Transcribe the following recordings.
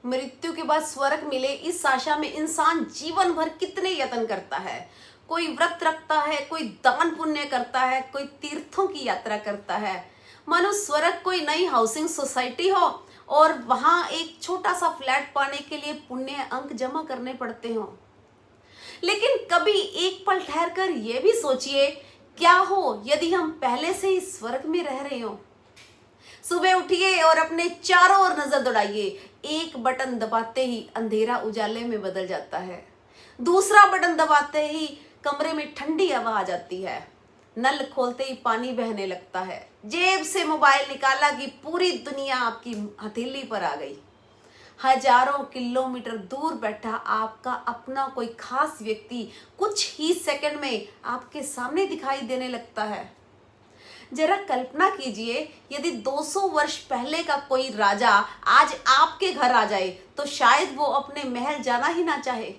मृत्यु के बाद स्वर्ग मिले इस आशा में इंसान जीवन भर कितने यत्न करता है। कोई व्रत रखता है, कोई दान पुण्य करता है, कोई तीर्थों की यात्रा करता है। मानो स्वर्ग कोई नई हाउसिंग सोसाइटी हो और वहां एक छोटा सा फ्लैट पाने के लिए पुण्य अंक जमा करने पड़ते हो। लेकिन कभी एक पल ठहर कर यह भी सोचिए, क्या हो यदि हम पहले से ही स्वर्ग में रह रहे हो। सुबह उठिए और अपने चारों ओर नजर दौड़ाइए। एक बटन दबाते ही अंधेरा उजाले में बदल जाता है, दूसरा बटन दबाते ही कमरे में ठंडी हवा आ जाती है, नल खोलते ही पानी बहने लगता है, जेब से मोबाइल निकाला कि पूरी दुनिया आपकी हथेली पर आ गई। हजारों किलोमीटर दूर बैठा आपका अपना कोई खास व्यक्ति कुछ ही सेकंड में आपके सामने दिखाई देने लगता है। जरा कल्पना कीजिए, यदि 200 वर्ष पहले का कोई राजा आज आपके घर आ जाए तो शायद वो अपने महल जाना ही ना चाहे।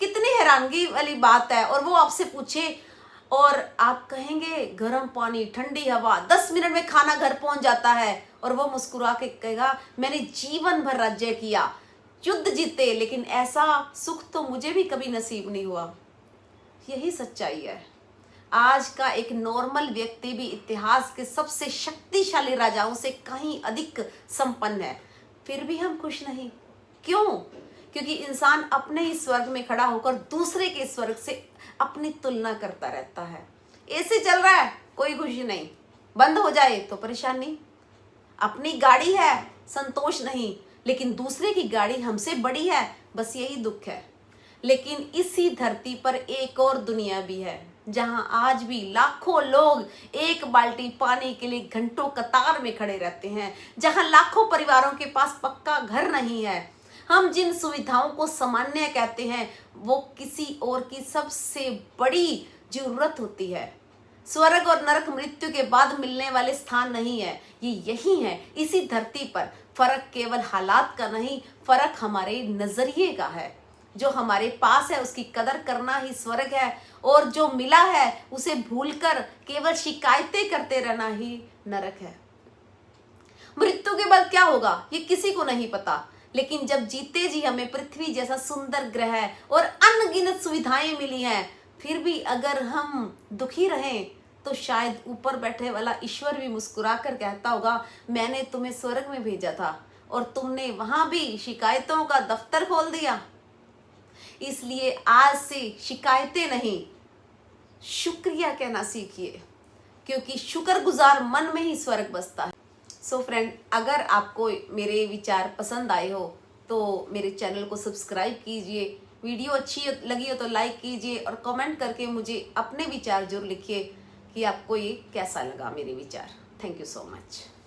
कितनी हैरानगी वाली बात है। और वो आपसे पूछे और आप कहेंगे गर्म पानी, ठंडी हवा, 10 मिनट में खाना घर पहुंच जाता है। और वो मुस्कुरा के कहेगा मैंने जीवन भर राज्य किया, युद्ध जीते, लेकिन ऐसा सुख तो मुझे भी कभी नसीब नहीं हुआ। यही सच्चाई है। आज का एक नॉर्मल व्यक्ति भी इतिहास के सबसे शक्तिशाली राजाओं से कहीं अधिक संपन्न है, फिर भी हम खुश नहीं। क्यों? क्योंकि इंसान अपने ही स्वर्ग में खड़ा होकर दूसरे के स्वर्ग से अपनी तुलना करता रहता है। ऐसे चल रहा है, कोई खुशी नहीं, बंद हो जाए तो परेशानी। अपनी गाड़ी है, संतोष नहीं, लेकिन दूसरे की गाड़ी हमसे बड़ी है, बस यही दुख है। लेकिन इसी धरती पर एक और दुनिया भी है जहां आज भी लाखों लोग एक बाल्टी पानी के लिए घंटों कतार में खड़े रहते हैं, जहां लाखों परिवारों के पास पक्का घर नहीं है। हम जिन सुविधाओं को सामान्य कहते हैं वो किसी और की सबसे बड़ी जरूरत होती है। स्वर्ग और नरक मृत्यु के बाद मिलने वाले स्थान नहीं है, ये यही है इसी धरती पर। फर्क केवल हालात का नहीं, फर्क हमारे नजरिए का है। जो हमारे पास है उसकी कदर करना ही स्वर्ग है, और जो मिला है उसे भूलकर केवल शिकायतें करते रहना ही नरक है। मृत्यु के बाद क्या होगा ये किसी को नहीं पता, लेकिन जब जीते जी हमें पृथ्वी जैसा सुंदर ग्रह और अनगिनत सुविधाएं मिली हैं, फिर भी अगर हम दुखी रहें तो शायद ऊपर बैठे वाला ईश्वर भी मुस्कुरा कर कहता होगा मैंने तुम्हें स्वर्ग में भेजा था और तुमने वहां भी शिकायतों का दफ्तर खोल दिया। इसलिए आज से शिकायतें नहीं, शुक्रिया कहना सीखिए, क्योंकि शुक्रगुजार मन में ही स्वर्ग बसता है। सो फ्रेंड, अगर आपको मेरे विचार पसंद आए हो तो मेरे चैनल को सब्सक्राइब कीजिए, वीडियो अच्छी लगी हो तो लाइक कीजिए और कमेंट करके मुझे अपने विचार जरूर लिखिए कि आपको ये कैसा लगा मेरे विचार। Thank you so much.